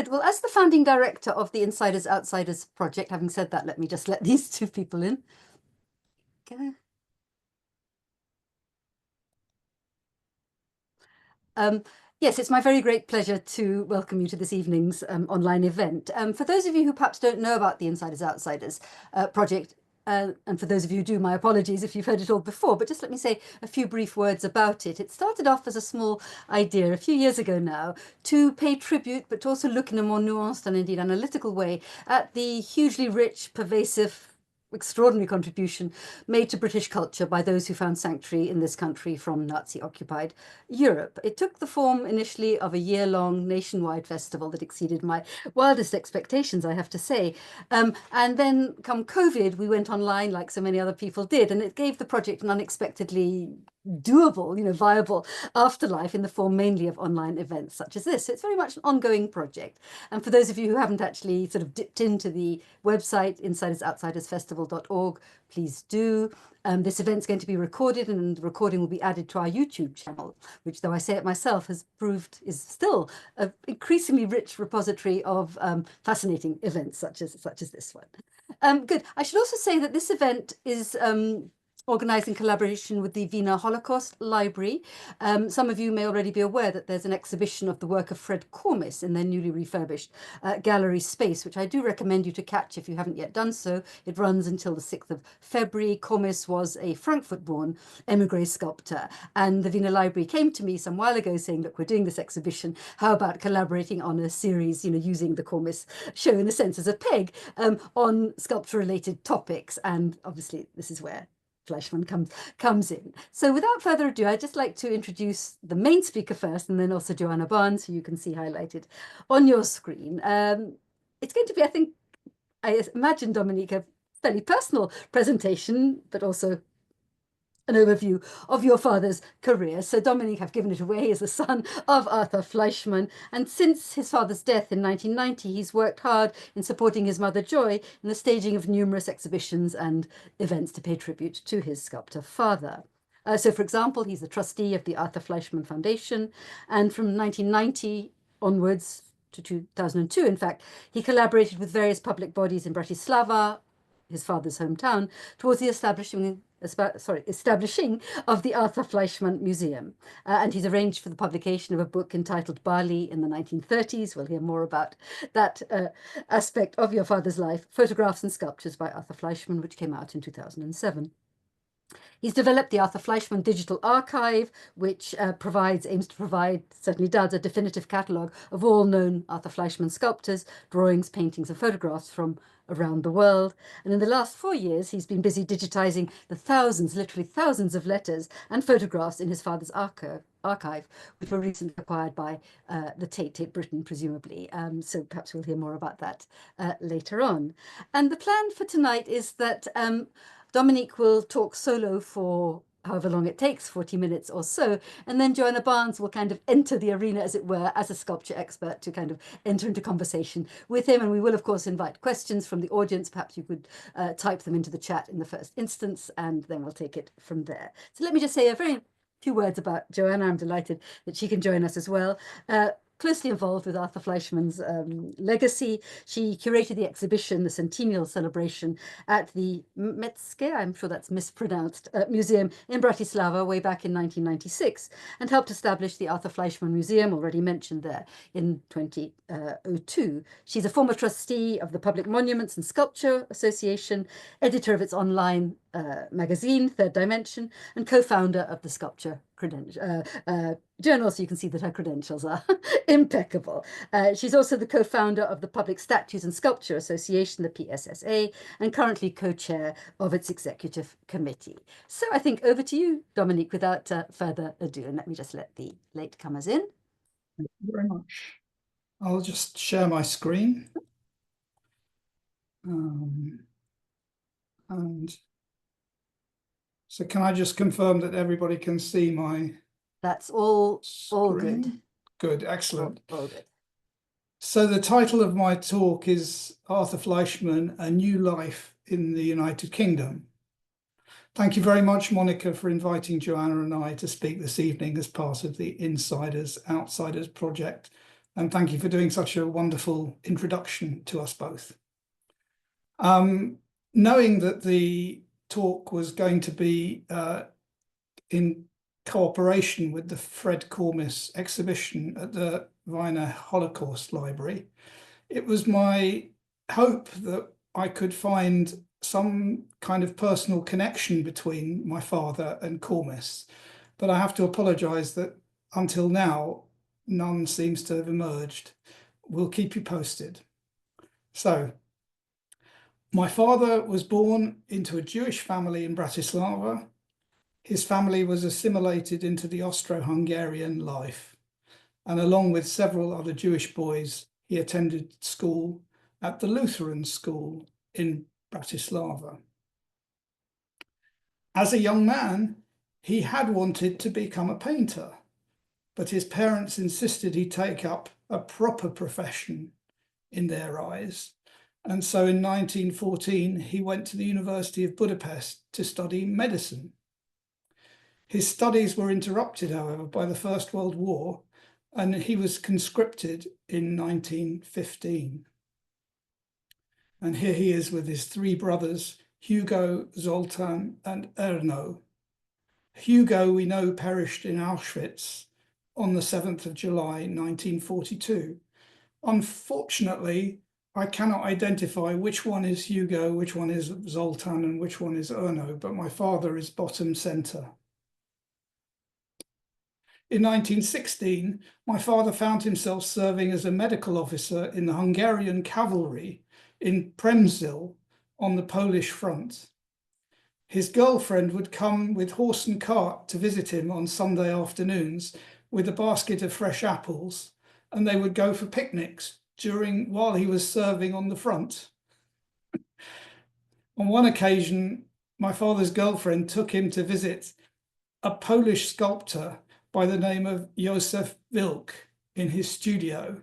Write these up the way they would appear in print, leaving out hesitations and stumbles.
Good. Well, as the founding director of the Insiders Outsiders project, having said that, let me just let these two people in. Okay. Yes, it's my very great pleasure to welcome you to this evening's online event. For those of you who perhaps don't know about the Insiders Outsiders project, and for those of you who do, my apologies if you've heard it all before, but just let me say a few brief words about it. It started off as a small idea a few years ago now to pay tribute, but to also look in a more nuanced and indeed analytical way at the hugely rich, pervasive, extraordinary contribution made to British culture by those who found sanctuary in this country from Nazi-occupied Europe. It took the form initially of a year-long nationwide festival that exceeded my wildest expectations, I have to say. And then come COVID, we went online like so many other people did, and it gave the project an unexpectedly doable, viable afterlife in the form mainly of online events such as this. So it's very much an ongoing project. And for those of you who haven't actually sort of dipped into the website, insidersoutsiders.festival.org, please do. This event's going to be recorded, and the recording will be added to our YouTube channel, which, though I say it myself, has proved is still an increasingly rich repository of fascinating events such as this one. Good. I should also say that this event is organised in collaboration with the Wiener Holocaust Library. Some of you may already be aware that there's an exhibition of the work of Fred Cormis in their newly refurbished gallery space, which I do recommend you to catch if you haven't yet done so. It runs until the 6th of February. Cormis was a Frankfurt-born émigré sculptor, and the Wiener Library came to me some while ago saying, look, we're doing this exhibition, how about collaborating on a series, using the Cormis show in a sense as a peg on sculpture-related topics, and obviously this is where Fleischmann comes in. So without further ado, I'd just like to introduce the main speaker first, and then also Joanna Barnes, who you can see highlighted on your screen. It's going to be, I imagine, Dominique, a fairly personal presentation, but also an overview of your father's career. So Dominique, I've given it away, he is the son of Arthur Fleischmann, and since his father's death in 1990, he's worked hard in supporting his mother Joy in the staging of numerous exhibitions and events to pay tribute to his sculptor father. So, for example, he's the trustee of the Arthur Fleischmann Foundation, and from 1990 onwards to 2002, in fact, he collaborated with various public bodies in Bratislava, his father's hometown, towards the establishing of the Arthur Fleischmann Museum. And he's arranged for the publication of a book entitled Bali in the 1930s. We'll hear more about that aspect of your father's life, Photographs and Sculptures by Arthur Fleischmann, which came out in 2007. He's developed the Arthur Fleischmann Digital Archive, which aims to provide, certainly does, a definitive catalogue of all known Arthur Fleischmann sculptors, drawings, paintings and photographs from around the world. And in the last 4 years, he's been busy digitizing the thousands, literally thousands of letters and photographs in his father's archive, which were recently acquired by the Tate Britain, presumably. So perhaps we'll hear more about that later on. And the plan for tonight is that Dominique will talk solo for however long it takes, 40 minutes or so, and then Joanna Barnes will kind of enter the arena, as it were, as a sculpture expert to kind of enter into conversation with him. And we will, of course, invite questions from the audience. Perhaps you could type them into the chat in the first instance, and then we'll take it from there. So let me just say a very few words about Joanna. I'm delighted that she can join us as well. Closely involved with Arthur Fleischmann's legacy. She curated the exhibition, the centennial celebration, at the Metzger, I'm sure that's mispronounced, museum in Bratislava way back in 1996, and helped establish the Arthur Fleischmann Museum, already mentioned there, in 2002. She's a former trustee of the Public Monuments and Sculpture Association, editor of its online magazine, Third Dimension, and co-founder of the Sculpture Journal, so you can see that her credentials are impeccable. She's also the co-founder of the Public Statues and Sculpture Association, the PSSA, and currently co-chair of its executive committee. So I think over to you, Dominique, without further ado, and let me just let the latecomers in. Thank you very much. I'll just share my screen. And so can I just confirm that everybody can see my That's all screen? good. Good, excellent. All good. So the title of my talk is Arthur Fleischmann, A New Life in the United Kingdom. Thank you very much, Monica, for inviting Joanna and I to speak this evening as part of the Insiders Outsiders project. and thank you for doing such a wonderful introduction to us both. Knowing that the talk was going to be in cooperation with the Fred Cormis exhibition at the Vienna Holocaust Library, it was my hope that I could find some kind of personal connection between my father and Cormis, but I have to apologise that until now, none seems to have emerged. We'll keep you posted. So, my father was born into a Jewish family in Bratislava. His family was assimilated into the Austro-Hungarian life, and along with several other Jewish boys, he attended school at the Lutheran school in Bratislava. As a young man, he had wanted to become a painter, but his parents insisted he take up a proper profession in their eyes. And so in 1914, he went to the University of Budapest to study medicine. His studies were interrupted, however, by the First World War, and he was conscripted in 1915. And here he is with his three brothers, Hugo, Zoltan, and Erno. Hugo, we know, perished in Auschwitz on the 7th of July, 1942. Unfortunately, I cannot identify which one is Hugo, which one is Zoltan, and which one is Erno, but my father is bottom centre. In 1916, my father found himself serving as a medical officer in the Hungarian cavalry in Przemysl on the Polish front. His girlfriend would come with horse and cart to visit him on Sunday afternoons with a basket of fresh apples, and they would go for picnics while he was serving on the front. On one occasion, my father's girlfriend took him to visit a Polish sculptor by the name of Józef Wilk in his studio.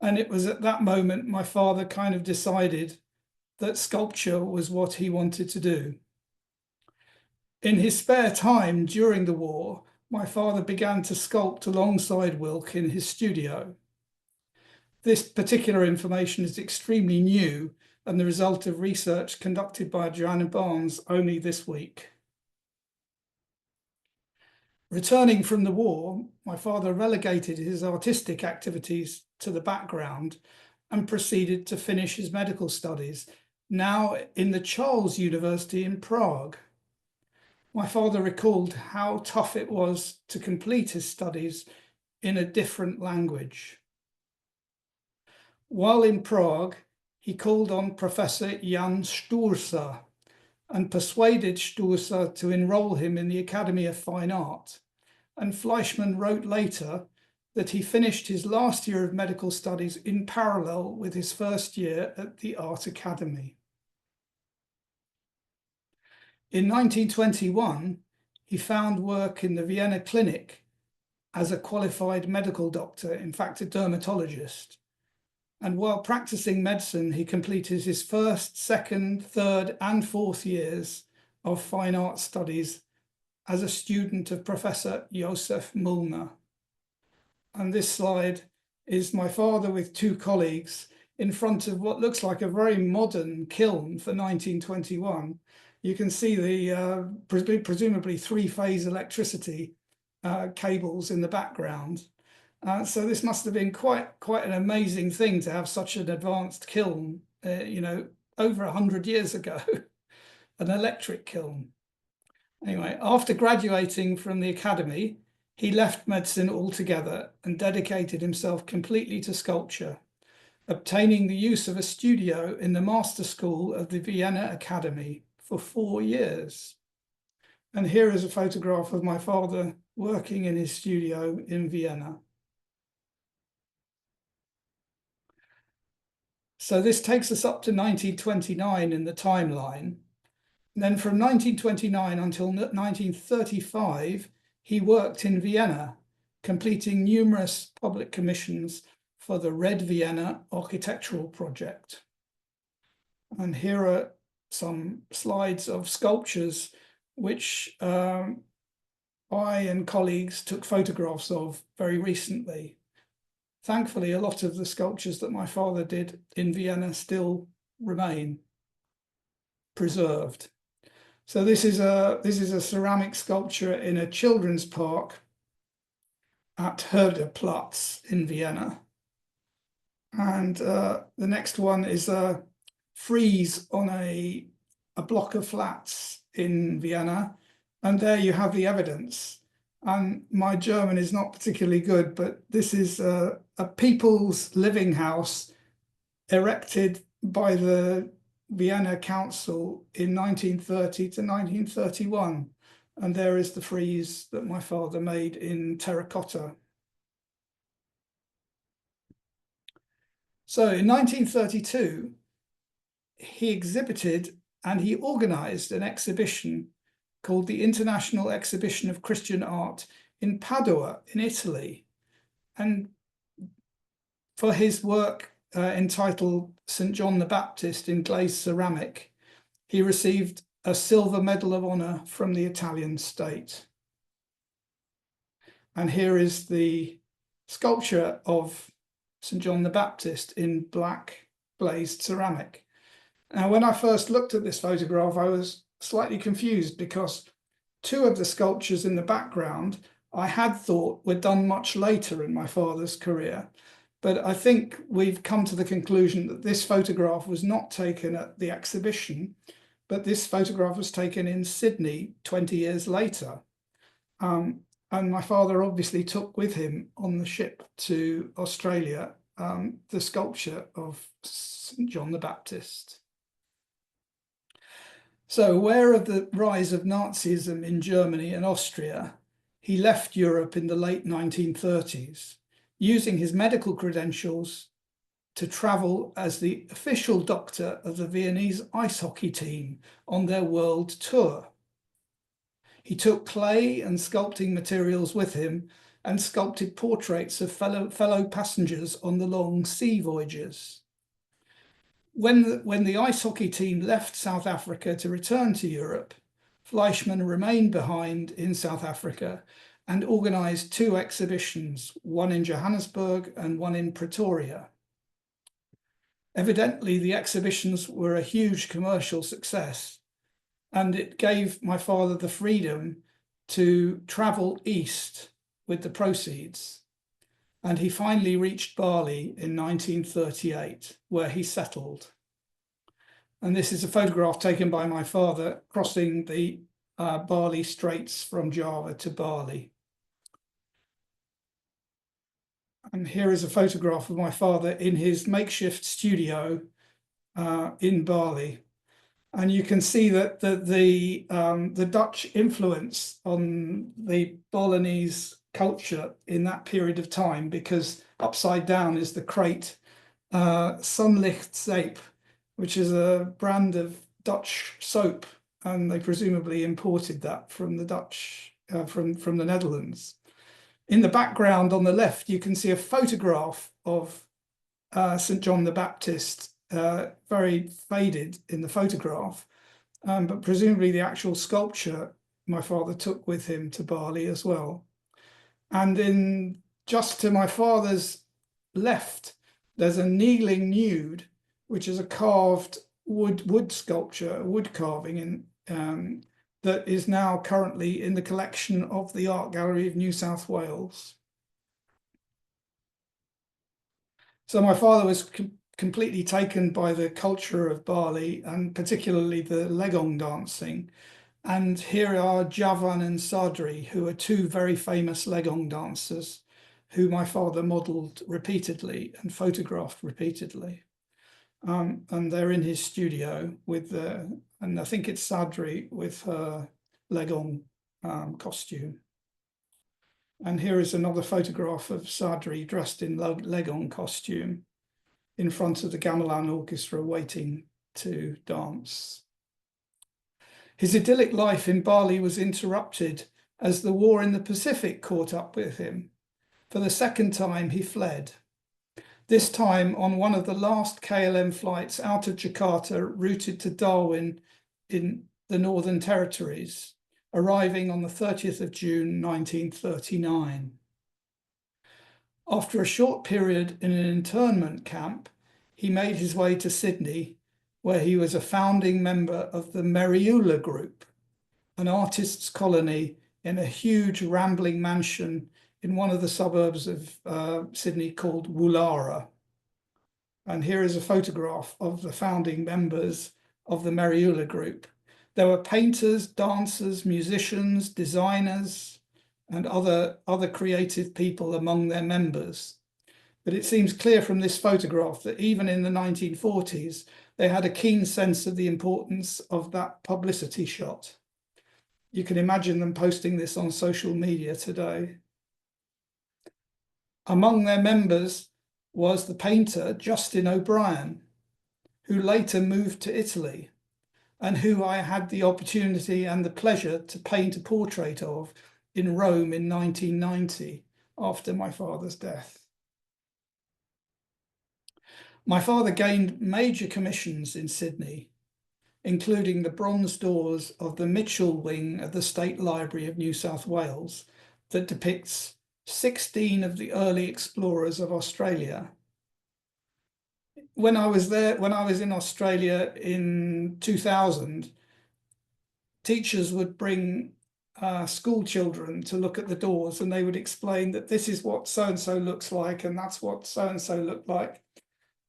And it was at that moment my father kind of decided that sculpture was what he wanted to do. In his spare time during the war, my father began to sculpt alongside Wilk in his studio. This particular information is extremely new and the result of research conducted by Joanna Barnes only this week. Returning from the war, my father relegated his artistic activities to the background and proceeded to finish his medical studies, now in the Charles University in Prague. My father recalled how tough it was to complete his studies in a different language. While in Prague, he called on Professor Jan Štursa and persuaded Štursa to enroll him in the Academy of Fine Art. And Fleischmann wrote later that he finished his last year of medical studies in parallel with his first year at the Art Academy. In 1921, he found work in the Vienna clinic as a qualified medical doctor, in fact, a dermatologist. And while practicing medicine, he completed his first, second, third, and fourth years of fine art studies as a student of Professor Josef Mullner. And this slide is my father with two colleagues in front of what looks like a very modern kiln for 1921. You can see the presumably three-phase electricity cables in the background. So this must have been quite an amazing thing to have such an advanced kiln, over 100 years ago, an electric kiln. Anyway, after graduating from the academy, he left medicine altogether and dedicated himself completely to sculpture, obtaining the use of a studio in the master school of the Vienna Academy for 4 years. And here is a photograph of my father working in his studio in Vienna. So this takes us up to 1929 in the timeline. And then from 1929 until 1935, he worked in Vienna, completing numerous public commissions for the Red Vienna architectural project. And here are some slides of sculptures which I and colleagues took photographs of very recently. Thankfully, a lot of the sculptures that my father did in Vienna still remain preserved. So this is a ceramic sculpture in a children's park at Herderplatz in Vienna. And the next one is a frieze on a block of flats in Vienna. And there you have the evidence. And my German is not particularly good, but this is a people's living house erected by the Vienna Council in 1930 to 1931. And there is the frieze that my father made in terracotta. So in 1932, he exhibited and he organized an exhibition called the International Exhibition of Christian Art in Padua in Italy. And for his work entitled St. John the Baptist in glazed ceramic, he received a silver medal of honor from the Italian state. And here is the sculpture of St. John the Baptist in black glazed ceramic. Now, when I first looked at this photograph, I was slightly confused because two of the sculptures in the background I had thought were done much later in my father's career. But I think we've come to the conclusion that this photograph was not taken at the exhibition, but this photograph was taken in Sydney 20 years later. And my father obviously took with him on the ship to Australia the sculpture of St. John the Baptist. So aware of the rise of Nazism in Germany and Austria, he left Europe in the late 1930s, using his medical credentials to travel as the official doctor of the Viennese ice hockey team on their world tour. He took clay and sculpting materials with him and sculpted portraits of fellow passengers on the long sea voyages. When the ice hockey team left South Africa to return to Europe, Fleischmann remained behind in South Africa and organized two exhibitions, one in Johannesburg and one in Pretoria. Evidently, the exhibitions were a huge commercial success, and it gave my father the freedom to travel east with the proceeds. And he finally reached Bali in 1938, where he settled. And this is a photograph taken by my father crossing the Bali Straits from Java to Bali. And here is a photograph of my father in his makeshift studio in Bali. And you can see that the Dutch influence on the Balinese culture in that period of time, because upside down is the crate Sunlicht Zeep, which is a brand of Dutch soap, and they presumably imported that from the Dutch, from the Netherlands. In the background on the left, you can see a photograph of St. John the Baptist, very faded in the photograph, but presumably the actual sculpture my father took with him to Bali as well. And just to my father's left, there's a kneeling nude, which is a carved wood sculpture, wood carving that is now currently in the collection of the Art Gallery of New South Wales. So my father was completely taken by the culture of Bali, and particularly the legong dancing. And here are Javan and Sadri, who are two very famous legong dancers who my father modeled repeatedly and photographed repeatedly. And they're in his studio with and I think it's Sadri with her legong costume. And here is another photograph of Sadri dressed in legong costume in front of the gamelan orchestra waiting to dance. His idyllic life in Bali was interrupted as the war in the Pacific caught up with him. For the second time, he fled. This time on one of the last KLM flights out of Jakarta, routed to Darwin in the Northern Territories, arriving on the 30th of June 1939. After a short period in an internment camp, he made his way to Sydney, where he was a founding member of the Meriula Group, an artists' colony in a huge rambling mansion in one of the suburbs of Sydney called Woollahra. And here is a photograph of the founding members of the Meriula Group. There were painters, dancers, musicians, designers, and other creative people among their members. But it seems clear from this photograph that even in the 1940s, they had a keen sense of the importance of that publicity shot. You can imagine them posting this on social media today. Among their members was the painter Justin O'Brien, who later moved to Italy and who I had the opportunity and the pleasure to paint a portrait of in Rome in 1990 after my father's death. My father gained major commissions in Sydney, including the bronze doors of the Mitchell wing of the State Library of New South Wales that depicts 16 of the early explorers of Australia. When I was in Australia in 2000, teachers would bring school children to look at the doors, and they would explain that this is what so-and-so looks like, and that's what so-and-so looked like.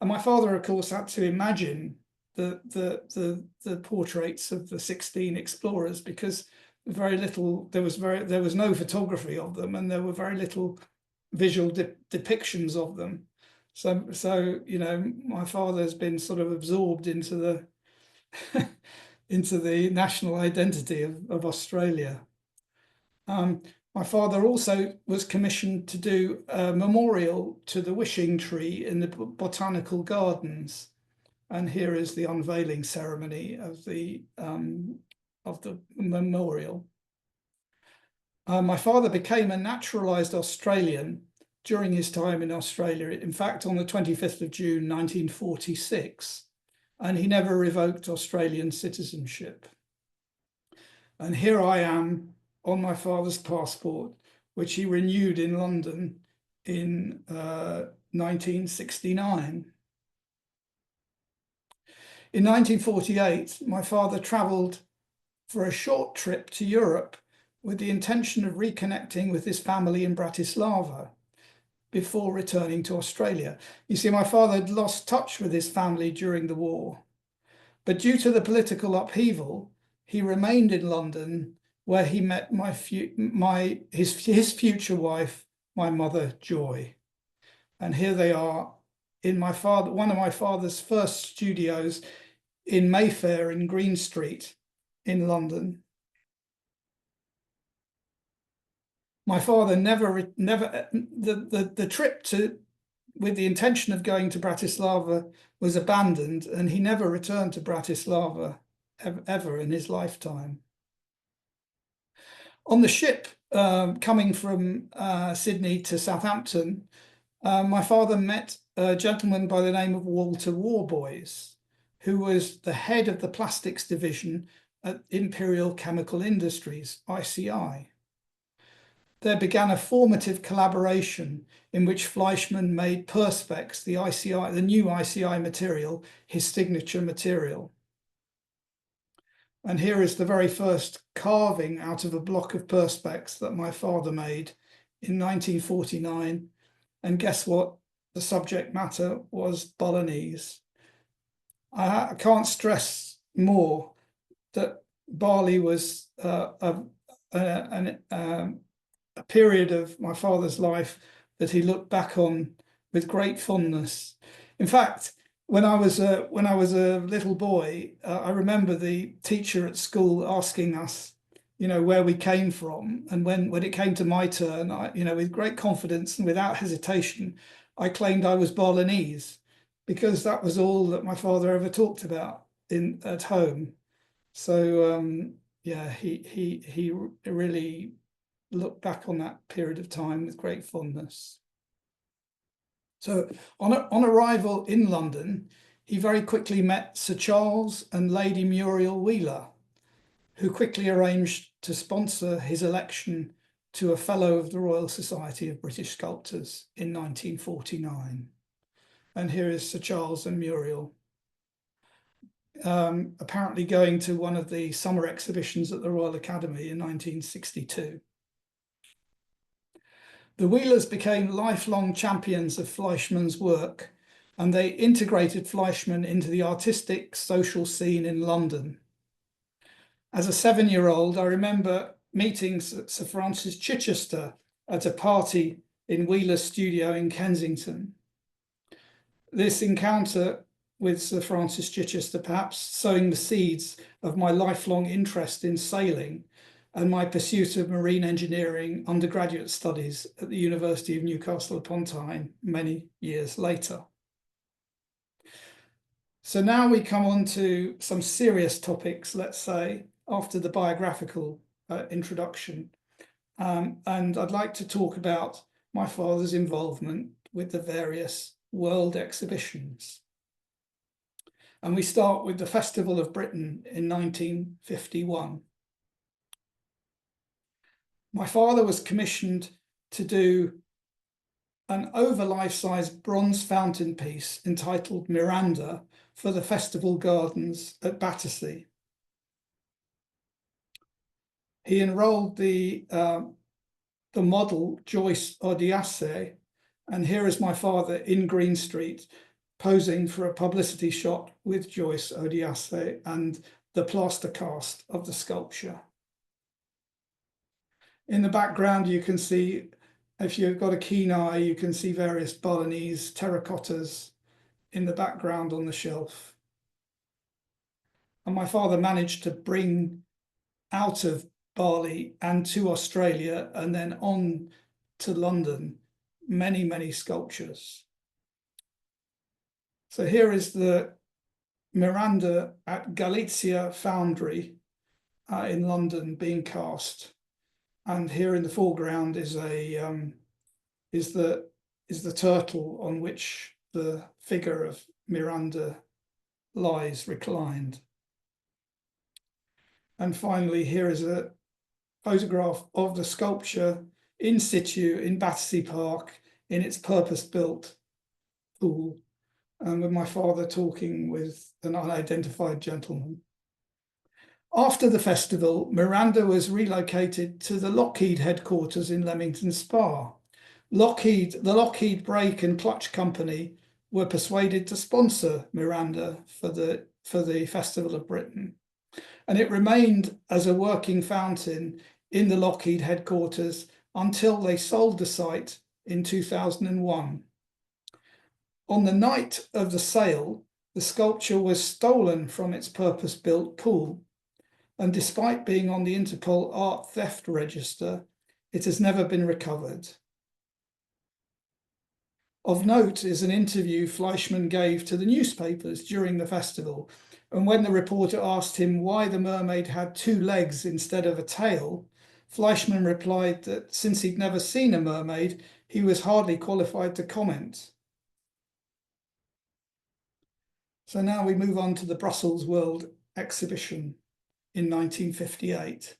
And my father, of course, had to imagine the portraits of the 16 explorers, because very little, there was no photography of them, and there were very little visual depictions of them. So you know, my father has been sort of absorbed into the into the national identity of Australia. My father also was commissioned to do a memorial to the wishing tree in the botanical gardens, and here is the unveiling ceremony of the memorial. My father became a naturalised Australian during his time in Australia, in fact, on the 25th of June 1946, and he never revoked Australian citizenship. And here I am on my father's passport, which he renewed in London in 1969. In 1948, my father travelled for a short trip to Europe with the intention of reconnecting with his family in Bratislava before returning to Australia. You see, my father had lost touch with his family during the war, but due to the political upheaval, he remained in London, where he met his future wife, my mother, Joy. And here they are in one of my father's first studios in Mayfair in Green Street in London. My father the trip with the intention of going to Bratislava was abandoned, and he never returned to Bratislava ever in his lifetime. On the ship coming from Sydney to Southampton, my father met a gentleman by the name of Walter Warboys, who was the head of the plastics division at Imperial Chemical Industries, ICI. There began a formative collaboration in which Fleischmann made Perspex, the new ICI material, his signature material. And here is the very first carving out of a block of Perspex that my father made in 1949. And guess what? The subject matter was Balinese. I can't stress more that Bali was a period of my father's life that he looked back on with great fondness. In fact, when I was a little boy, I remember the teacher at school asking us, you know, where we came from, and when it came to my turn, with great confidence and without hesitation, I claimed I was Balinese, because that was all that my father ever talked about at home. So yeah, he really looked back on that period of time with great fondness. So on arrival in London, he very quickly met Sir Charles and Lady Muriel Wheeler, who quickly arranged to sponsor his election to a Fellow of the Royal Society of British Sculptors in 1949. And here is Sir Charles and Muriel, apparently going to one of the summer exhibitions at the Royal Academy in 1962. The Wheelers became lifelong champions of Fleischmann's work, and they integrated Fleischmann into the artistic social scene in London. As a 7-year-old, I remember meeting Sir Francis Chichester at a party in Wheeler's studio in Kensington. This encounter with Sir Francis Chichester perhaps sowing the seeds of my lifelong interest in sailing and my pursuit of marine engineering undergraduate studies at the University of Newcastle upon Tyne many years later. So now we come on to some serious topics, let's say, after the biographical introduction. And I'd like to talk about my father's involvement with the various world exhibitions. And we start with the Festival of Britain in 1951. My father was commissioned to do an over life-size bronze fountain piece entitled Miranda for the Festival Gardens at Battersea. He enrolled the model Joyce Odiasse, and here is my father in Green Street posing for a publicity shot with Joyce Odiasse and the plaster cast of the sculpture. In the background, you can see, if you've got a keen eye, you can see various Balinese terracottas in the background on the shelf. And my father managed to bring out of Bali and to Australia and then on to London many, many sculptures. So here is the Miranda at Galizia Foundry in London being cast. And here in the foreground is the turtle on which the figure of Miranda lies reclined. And finally, here is a photograph of the sculpture in situ in Battersea Park in its purpose-built pool, and with my father talking with an unidentified gentleman. After the festival, Miranda was relocated to the Lockheed headquarters in Leamington Spa. The Lockheed Brake and Clutch Company were persuaded to sponsor Miranda for the Festival of Britain. And it remained as a working fountain in the Lockheed headquarters until they sold the site in 2001. On the night of the sale, the sculpture was stolen from its purpose-built pool. And despite being on the Interpol Art Theft Register, it has never been recovered. Of note is an interview Fleischmann gave to the newspapers during the festival, and when the reporter asked him why the mermaid had 2 legs instead of a tail, Fleischmann replied that since he'd never seen a mermaid, he was hardly qualified to comment. So now we move on to the Brussels World Exhibition in 1958.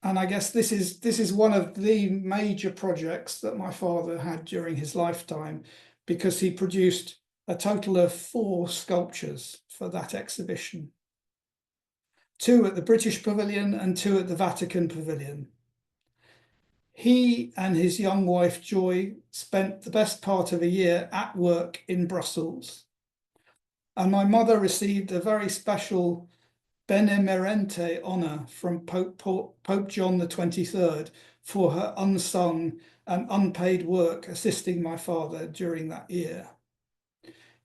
And I guess this is one of the major projects that my father had during his lifetime, because he produced a total of 4 sculptures for that exhibition. 2 at the British Pavilion and 2 at the Vatican Pavilion. He and his young wife Joy spent the best part of a year at work in Brussels. And my mother received a very special Benemerente honour from Pope John XXIII for her unsung and unpaid work assisting my father during that year.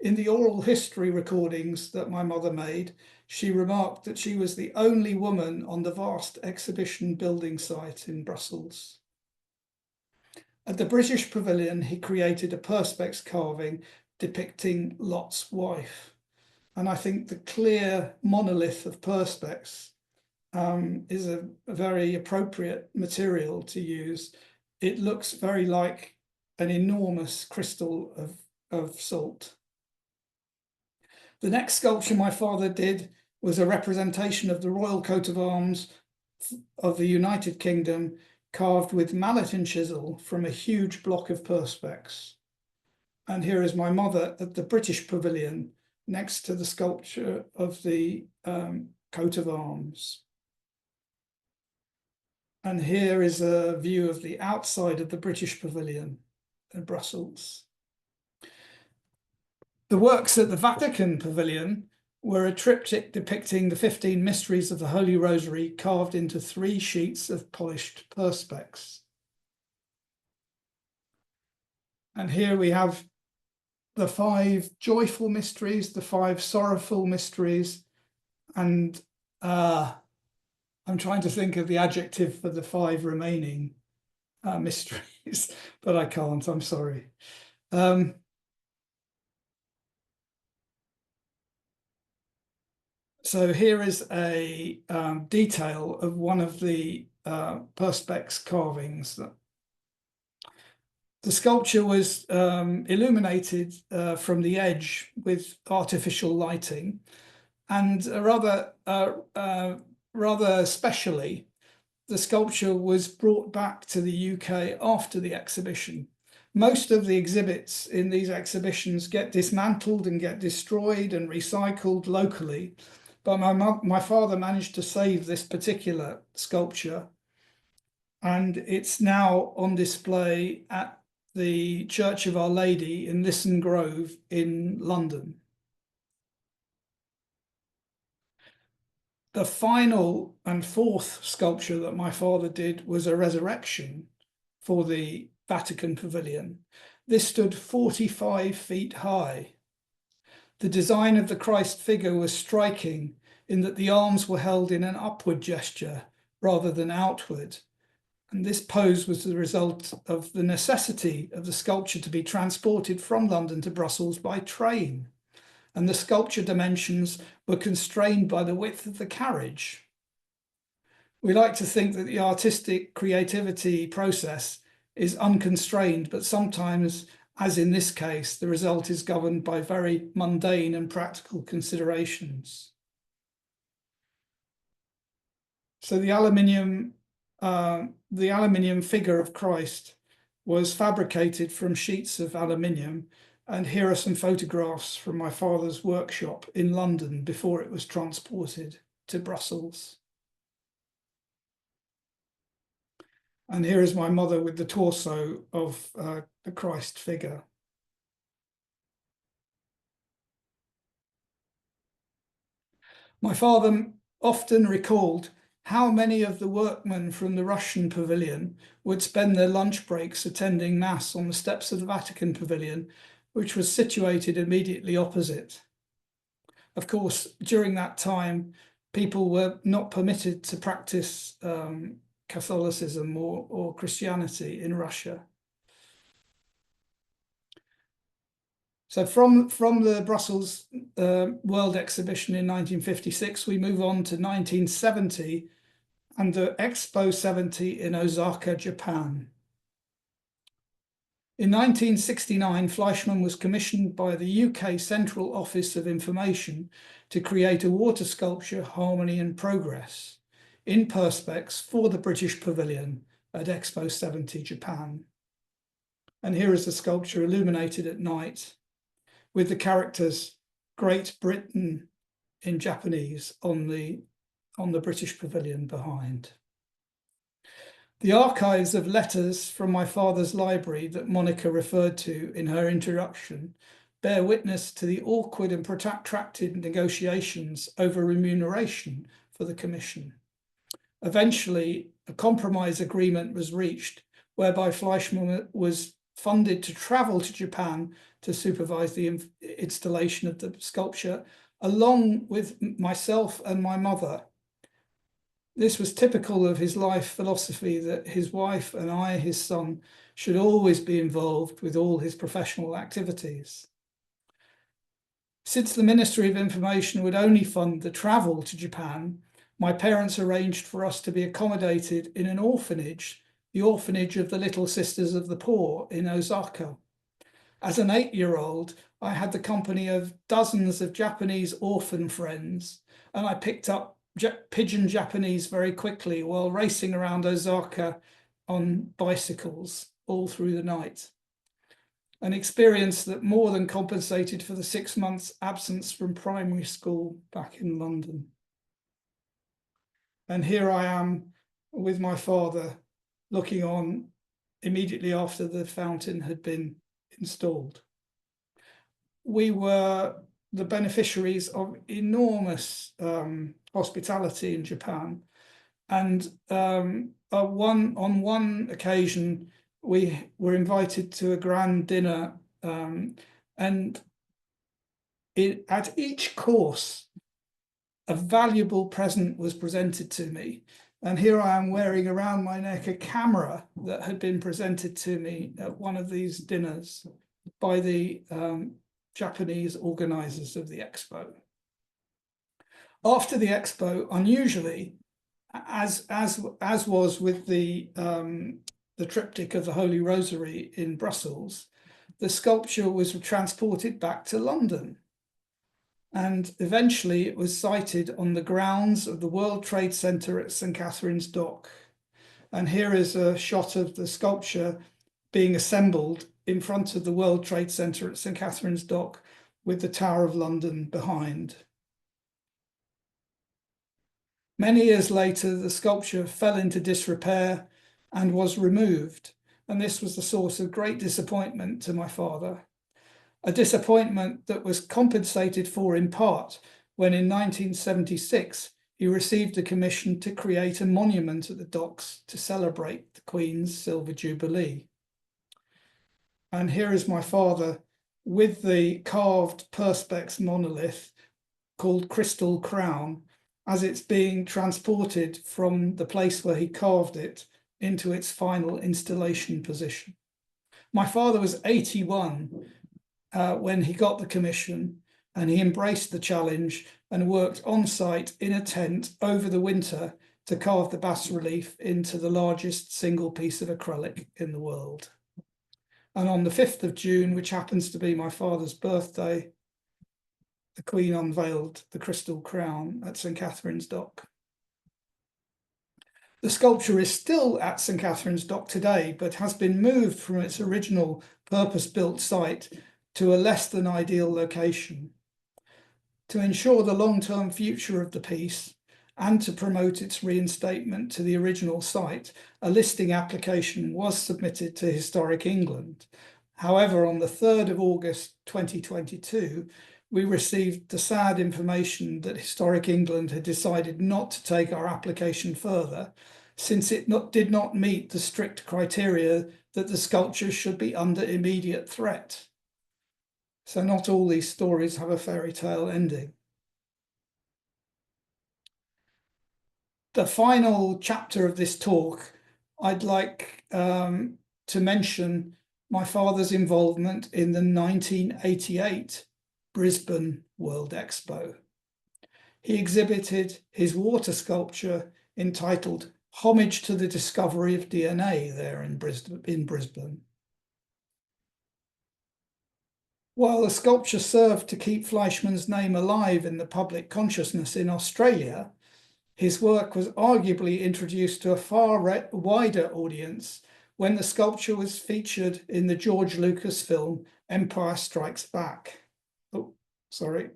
In the oral history recordings that my mother made, she remarked that she was the only woman on the vast exhibition building site in Brussels. At the British Pavilion, he created a Perspex carving depicting Lot's wife. And I think the clear monolith of Perspex is a very appropriate material to use. It looks very like an enormous crystal of salt. The next sculpture my father did was a representation of the royal coat of arms of the United Kingdom, carved with mallet and chisel from a huge block of Perspex. And here is my mother at the British Pavilion, next to the sculpture of the coat of arms. And here is a view of the outside of the British Pavilion in Brussels. The works at the Vatican Pavilion were a triptych depicting the 15 mysteries of the Holy Rosary carved into 3 sheets of polished Perspex. And here we have the 5 joyful mysteries, the 5 sorrowful mysteries, and I'm trying to think of the adjective for the 5 remaining mysteries, but I can't, I'm sorry. So here is a detail of one of the Perspex carvings. The sculpture was illuminated from the edge with artificial lighting, and rather specially, the sculpture was brought back to the UK after the exhibition. Most of the exhibits in these exhibitions get dismantled and get destroyed and recycled locally, but my father managed to save this particular sculpture, and it's now on display at the Church of Our Lady in Lisson Grove in London. The final and 4th sculpture that my father did was a resurrection for the Vatican Pavilion. This stood 45 feet high. The design of the Christ figure was striking in that the arms were held in an upward gesture rather than outward. And this pose was the result of the necessity of the sculpture to be transported from London to Brussels by train. And the sculpture dimensions were constrained by the width of the carriage. We like to think that the artistic creativity process is unconstrained, but sometimes, as in this case, the result is governed by very mundane and practical considerations. So the aluminium figure of Christ was fabricated from sheets of aluminium. And here are some photographs from my father's workshop in London before it was transported to Brussels. And here is my mother with the torso of the Christ figure. My father often recalled how many of the workmen from the Russian pavilion would spend their lunch breaks attending Mass on the steps of the Vatican Pavilion, which was situated immediately opposite. Of course, during that time, people were not permitted to practice Catholicism or Christianity in Russia. So from the Brussels World Exhibition in 1956, we move on to 1970 and the Expo 70 in Osaka, Japan. In 1969, Fleischmann was commissioned by the UK Central Office of Information to create a water sculpture, Harmony and Progress, in Perspex for the British Pavilion at Expo 70, Japan. And here is the sculpture illuminated at night with the characters Great Britain in Japanese on the British Pavilion behind. The archives of letters from my father's library that Monica referred to in her introduction bear witness to the awkward and protracted negotiations over remuneration for the commission. Eventually, a compromise agreement was reached whereby Fleischmann was funded to travel to Japan to supervise the installation of the sculpture, along with myself and my mother. This was typical of his life philosophy that his wife and I, his son, should always be involved with all his professional activities. Since the Ministry of Information would only fund the travel to Japan, my parents arranged for us to be accommodated in an orphanage, the Orphanage of the Little Sisters of the Poor in Osaka. As an 8-year-old, I had the company of dozens of Japanese orphan friends, and I picked up pigeon Japanese very quickly while racing around Osaka on bicycles all through the night. An experience that more than compensated for the 6 months absence from primary school back in London. And here I am with my father looking on immediately after the fountain had been installed. We were the beneficiaries of enormous hospitality in Japan. And on one occasion, we were invited to a grand dinner, and at each course, a valuable present was presented to me. And here I am wearing around my neck a camera that had been presented to me at one of these dinners by the Japanese organizers of the expo. After the expo, unusually, as was with the triptych of the Holy Rosary in Brussels, the sculpture was transported back to London. And eventually it was sited on the grounds of the World Trade Center at St. Catherine's Dock. And here is a shot of the sculpture being assembled in front of the World Trade Center at St. Catherine's Dock with the Tower of London behind. Many years later, the sculpture fell into disrepair and was removed. And this was the source of great disappointment to my father. A disappointment that was compensated for in part when in 1976 he received a commission to create a monument at the docks to celebrate the Queen's Silver Jubilee. And here is my father with the carved Perspex monolith called Crystal Crown as it's being transported from the place where he carved it into its final installation position. My father was 81 when he got the commission, and he embraced the challenge and worked on site in a tent over the winter to carve the bas-relief into the largest single piece of acrylic in the world. And on the 5th of June, which happens to be my father's birthday, the Queen unveiled the Crystal Crown at St. Catherine's Dock. The sculpture is still at St. Catherine's Dock today, but has been moved from its original purpose-built site to a less than ideal location. To ensure the long-term future of the piece and to promote its reinstatement to the original site, a listing application was submitted to Historic England. However, on the 3rd of August 2022, we received the sad information that Historic England had decided not to take our application further, since it did not meet the strict criteria that the sculpture should be under immediate threat. So not all these stories have a fairy tale ending. The final chapter of this talk, I'd like to mention my father's involvement in the 1988 Brisbane World Expo. He exhibited his water sculpture entitled Homage to the Discovery of DNA there in Brisbane. While the sculpture served to keep Fleischmann's name alive in the public consciousness in Australia, his work was arguably introduced to a far wider audience when the sculpture was featured in the George Lucas film Empire Strikes Back. Oh, sorry.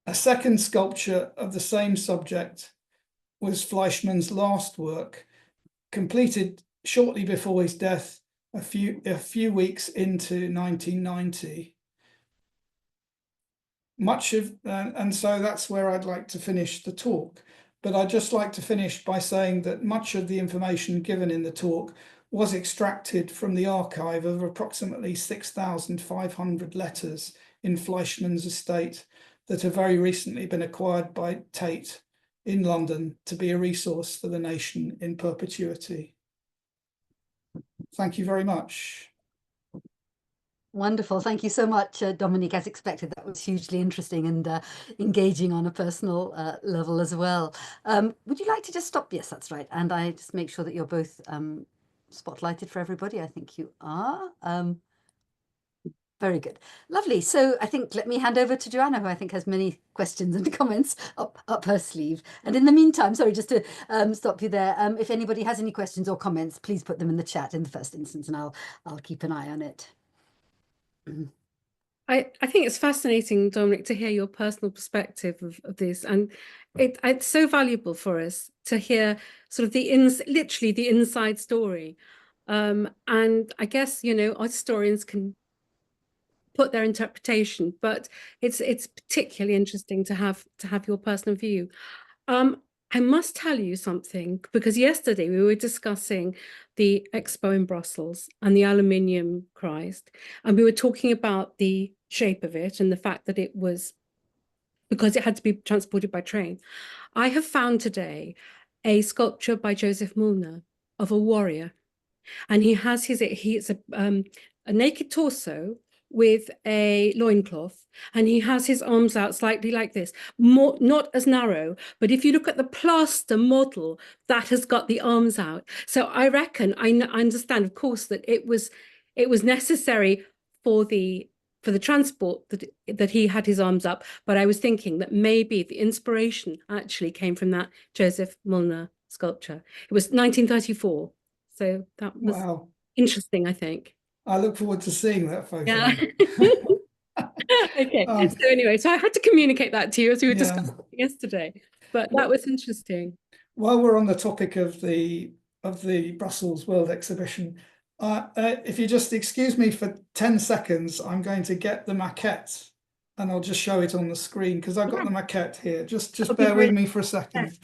A second sculpture of the same subject was Fleischmann's last work, completed shortly before his death, a few weeks into 1990. And so that's where I'd like to finish the talk. But I'd just like to finish by saying that much of the information given in the talk was extracted from the archive of approximately 6,500 letters in Fleischmann's estate that have very recently been acquired by Tate in London to be a resource for the nation in perpetuity. Thank you very much. Wonderful. Thank you so much, Dominique. As expected, that was hugely interesting and engaging on a personal level as well. Would you like to just stop? Yes, that's right. And I just make sure that you're both spotlighted for everybody. I think you are. Very good. Lovely. So I think let me hand over to Joanna, who I think has many questions and comments up her sleeve. And in the meantime, sorry, just to stop you there, if anybody has any questions or comments, please put them in the chat in the first instance, and I'll keep an eye on it. I think it's fascinating, Dominic, to hear your personal perspective of this, and it's so valuable for us to hear sort of literally the inside story. And I guess, you know, our historians can put their interpretation, but it's particularly interesting to have your personal view. I must tell you something, because yesterday we were discussing the expo in Brussels and the aluminium Christ, and we were talking about the shape of it and the fact that it was, because it had to be transported by train. I have found today a sculpture by Joseph Mullner of a warrior, and he's a naked torso with a loincloth, and he has his arms out slightly like this, more not as narrow, but if you look at the plaster model, that has got the arms out. So I reckon, I understand, of course, that it was necessary for the transport that he had his arms up, but I was thinking that maybe the inspiration actually came from that Joseph Mullner sculpture. It was 1934, so that was interesting, I think. I look forward to seeing that photo. Yeah. Okay. So anyway, so I had to communicate that to you as we were discussing yesterday, but that was interesting. While we're on the topic of the Brussels World Exhibition, if you just excuse me for 10 seconds, I'm going to get the maquette and I'll just show it on the screen because I've got the maquette here. Just bear with me for a second.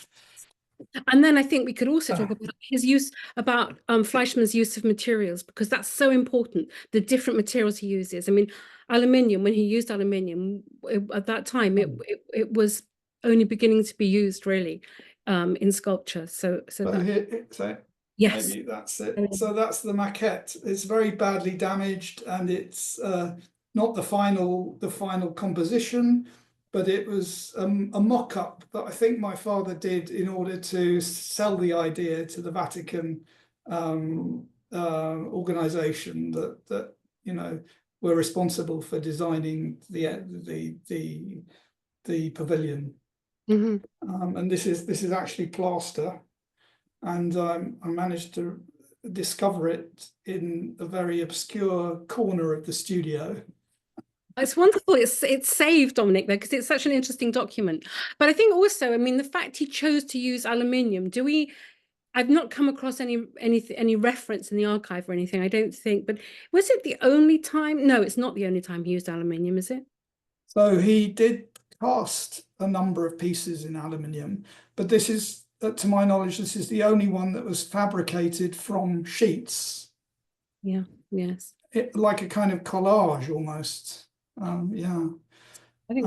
And then I think we could also talk about his use, about Fleischmann's use of materials, because that's so important, the different materials he uses. I mean, aluminium, when he used aluminium, at that time, it was only beginning to be used really in sculpture. Yes, maybe that's it. So that's the maquette. It's very badly damaged, and it's not the final composition, but it was a mock-up that I think my father did in order to sell the idea to the Vatican organization that you know were responsible for designing the pavilion. Mm-hmm. And this is actually plaster, and I managed to discover it in a very obscure corner of the studio. It's wonderful. It's saved, Dominic, though, because it's such an interesting document. But I think also, I mean, the fact he chose to use aluminium, I've not come across any reference in the archive or anything, I don't think, but was it the only time? No, it's not the only time he used aluminium, is it? So he did cast a number of pieces in aluminium, but this is, to my knowledge, this is the only one that was fabricated from sheets. Yeah, yes. Like a kind of collage almost. I think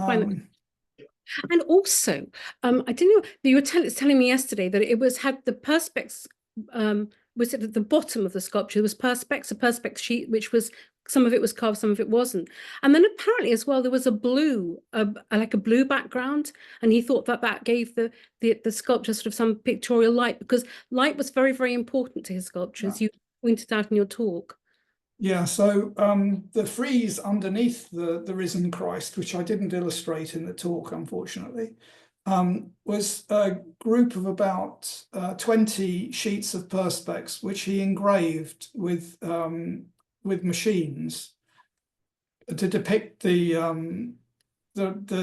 and also, I didn't know, you were telling me yesterday that it had the Perspex, was it at the bottom of the sculpture? It was Perspex, a Perspex sheet, which was, some of it was carved, some of it wasn't. And then apparently as well, there was a blue, like a blue background. And he thought that gave the sculpture sort of some pictorial light, because light was very, very important to his sculptures. You pointed out in your talk. Yeah, so the frieze underneath the risen Christ, which I didn't illustrate in the talk, unfortunately, was a group of about 20 sheets of Perspex, which he engraved with machines to depict the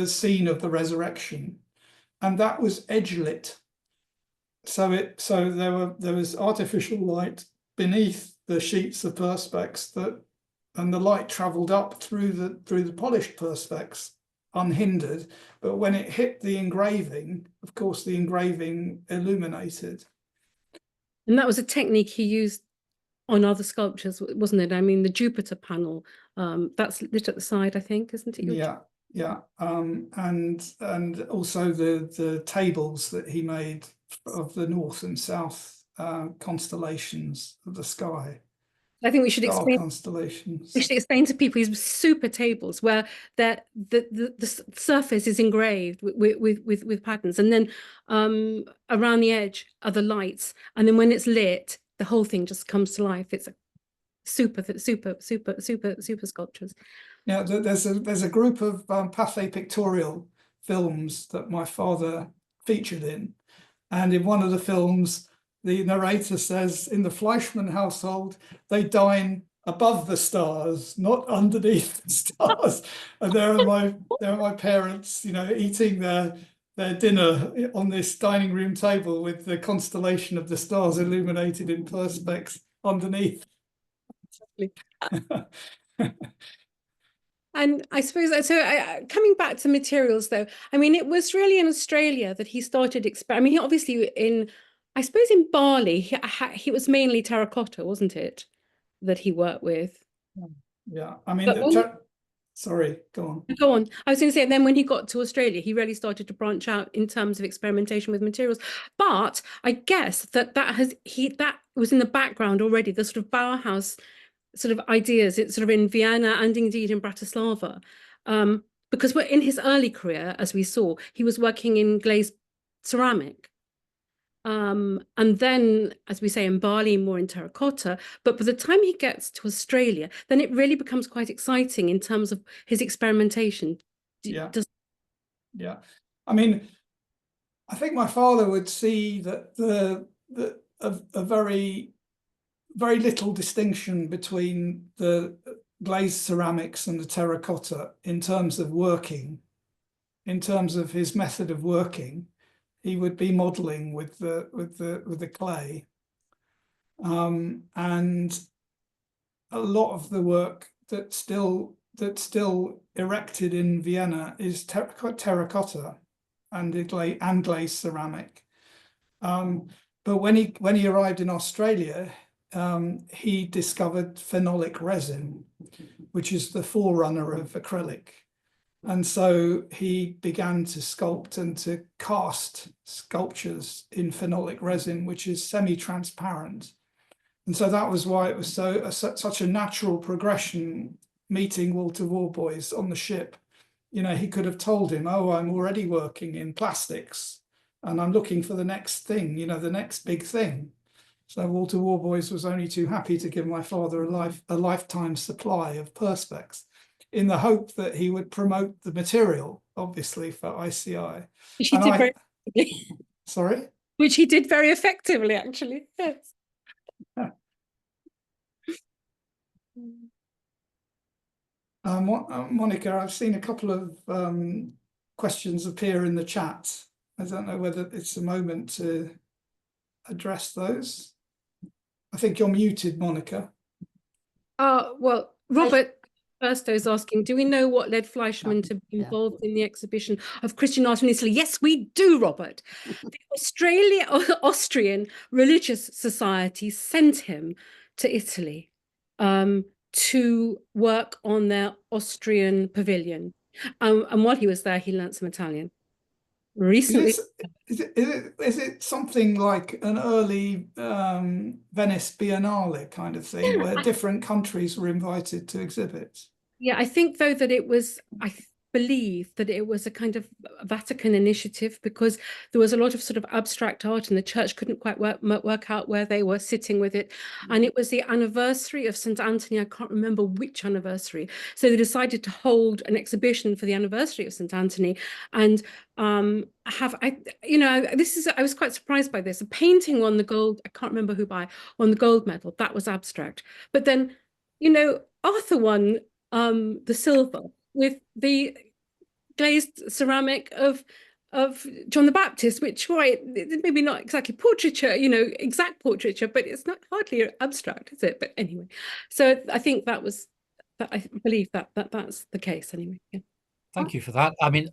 scene of the resurrection, and that was edge lit. So there was artificial light beneath the sheets of Perspex and the light travelled up through the polished Perspex unhindered, but when it hit the engraving, of course, the engraving illuminated. And that was a technique he used on other sculptures, wasn't it? I mean, the Jupiter panel, that's lit at the side, I think, isn't it? Yeah. And also the tables that he made of the north and south constellations of the sky. I think we should explain constellations. We should explain to people these super tables where the surface is engraved with patterns, and then around the edge are the lights, and then when it's lit, the whole thing just comes to life. It's super sculptures. Yeah, there's a group of Pathé Pictorial films that my father featured in, and in one of the films, the narrator says, in the Fleischmann household, they dine above the stars, not underneath the stars. And there are my parents, eating their dinner on this dining room table with the constellation of the stars illuminated in Perspex underneath. And I suppose, so coming back to materials though, I mean, it was really in Australia that he started I mean, obviously I suppose in Bali, he was mainly terracotta, wasn't it, that he worked with? Yeah, I mean, sorry, go on. Go on. I was going to say, and then when he got to Australia, he really started to branch out in terms of experimentation with materials. But I guess that was in the background already, the sort of Bauhaus sort of ideas, it's sort of in Vienna and indeed in Bratislava. Because we're in his early career, as we saw, he was working in glazed ceramic. And then, as we say, in Bali, more in terracotta. But by the time he gets to Australia, then it really becomes quite exciting in terms of his experimentation. Yeah. I mean, I think my father would see that a very, very little distinction between the glazed ceramics and the terracotta in terms of working, in terms of his method of working. He would be modeling with the clay, and a lot of the work that's still erected in Vienna is terracotta and glazed ceramic. But when he arrived in Australia, he discovered phenolic resin, which is the forerunner of acrylic. And so he began to sculpt and to cast sculptures in phenolic resin, which is semi-transparent. And so that was why it was such a natural progression meeting Walter Warboys on the ship. He could have told him, oh, I'm already working in plastics and I'm looking for the next thing, the next big thing. So Walter Warboys was only too happy to give my father a lifetime supply of Perspex, in the hope that he would promote the material, obviously, for ICI. Which he did very effectively. Sorry? Which he did very effectively, actually. Yes. Monica, I've seen a couple of questions appear in the chat. I don't know whether it's a moment to address those. I think you're muted, Monica. Well, Robert Firsto is asking, do we know what led Fleischmann to be involved in the exhibition of Christian art in Italy? Yes, we do, Robert. The Austrian Religious Society sent him to Italy to work on their Austrian pavilion. And while he was there, he learnt some Italian. Recently, is it something like an early Venice Biennale kind of thing, where different countries were invited to exhibit? Yeah, I think though that it was, I believe that it was a kind of Vatican initiative, because there was a lot of sort of abstract art and the church couldn't quite work out where they were sitting with it. And it was the anniversary of St. Anthony. I can't remember which anniversary. So they decided to hold an exhibition for the anniversary of St. Anthony. And I was quite surprised by this. A painting won the gold, I can't remember who won the gold medal. That was abstract. But then, Arthur won the silver with the glazed ceramic of John the Baptist, which maybe not exactly portraiture, exact portraiture, but it's not hardly abstract, is it? But anyway, so I think I believe that's the case anyway. Yeah. Thank you for that. I mean,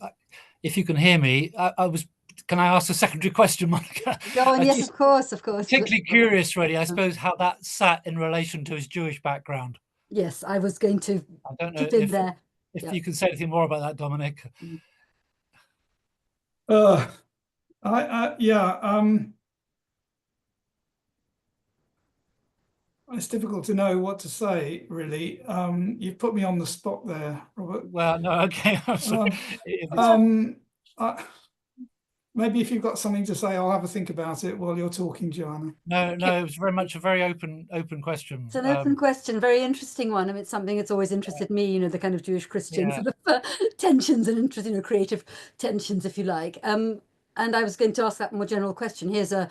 if you can hear me, can I ask a secondary question, Monica? Go on, yes, of course. Particularly curious, really, I suppose, how that sat in relation to his Jewish background. Yes, I was going to chip in there. If you can say anything more about that, Dominic. It's difficult to know what to say, really. You've put me on the spot there, Robert. Well, no, okay. I'm sorry. maybe if you've got something to say, I'll have a think about it while you're talking, Joanna. No, it was very much a very open question. It's an open question, very interesting one. I mean, it's something that's always interested me, you know, the kind of Jewish-Christian sort of tensions and interest, you know, creative tensions, if you like. And I was going to ask that more general question. Here's a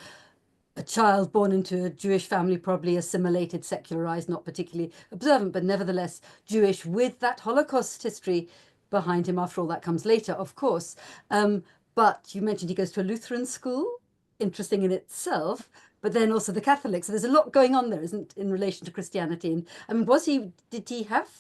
child born into a Jewish family, probably assimilated, secularized, not particularly observant, but nevertheless Jewish, with that Holocaust history behind him. After all, that comes later, of course. But you mentioned he goes to a Lutheran school, interesting in itself, but then also the Catholic. So there's a lot going on there, isn't, in relation to Christianity? And I mean, did he have,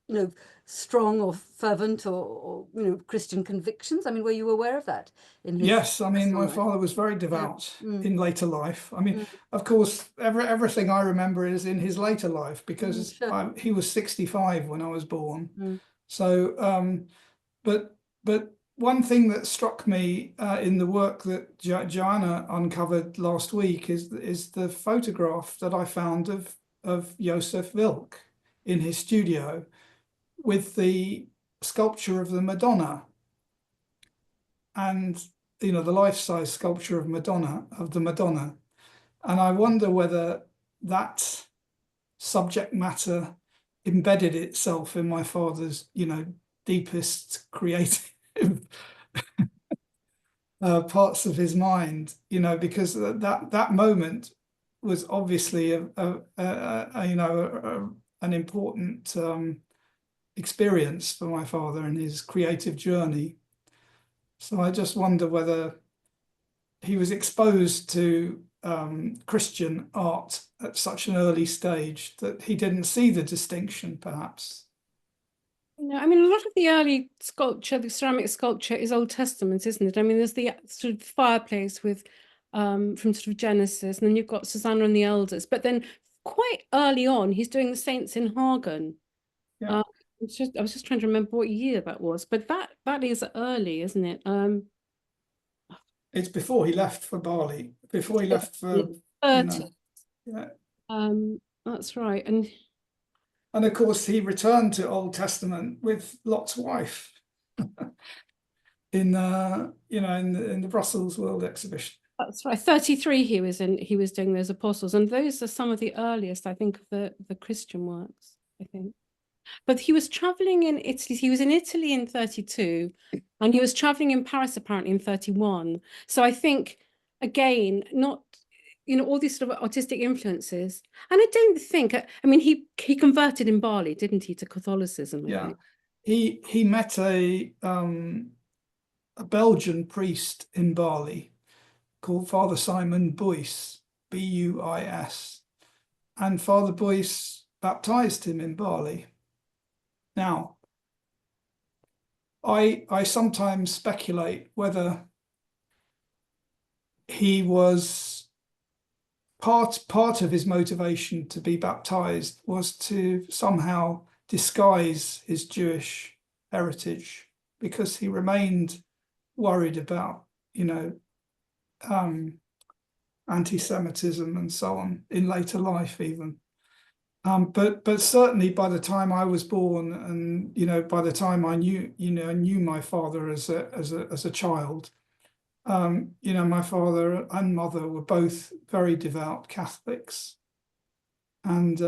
you know, strong or fervent or you know, Christian convictions? I mean, were you aware of that in his Yes, I mean, my life? father was very devout in later life. I mean, of course, everything I remember is in his later life, because he was 65 when I was born. So, but one thing that struck me in the work that Joanna uncovered last week is the photograph that I found of Josef Wilk in his studio with the sculpture of the Madonna, and you know, the life-size sculpture of the Madonna. And I wonder whether that subject matter embedded itself in my father's, you know, deepest creative parts of his mind, you know, because that moment was obviously an important experience for my father in his creative journey. So I just wonder whether he was exposed to Christian art at such an early stage that he didn't see the distinction, perhaps. No, I mean, a lot of the early sculpture, the ceramic sculpture, is Old Testament, isn't it? I mean, there's the sort of fireplace with from sort of Genesis, and then you've got Susanna and the Elders. But then quite early on, he's doing the Saints in Hagen. Yeah. I was just trying to remember what year that was, but that is early, isn't it? It's before he left for Bali, before he left for 30. You know, yeah. That's right. And of course, he returned to Old Testament with Lot's wife in the Brussels World Exhibition. That's right. 33 he was doing those apostles, and those are some of the earliest, I think, of the Christian works, I think. But he was traveling in Italy. He was in Italy in 32, and he was traveling in Paris apparently in 31. So I think, again, not, you know, all these sort of artistic influences. And I don't think, I mean, he converted in Bali, didn't he, to Catholicism? I think. He met a Belgian priest in Bali called Father Simon Buys, Buis, and Father Buys baptized him in Bali. Now, I sometimes speculate whether he was part of his motivation to be baptized was to somehow disguise his Jewish heritage, because he remained worried about, you know, anti-Semitism and so on in later life even. But certainly by the time I was born, and you know, by the time I knew my father as a child, you know, my father and mother were both very devout Catholics, and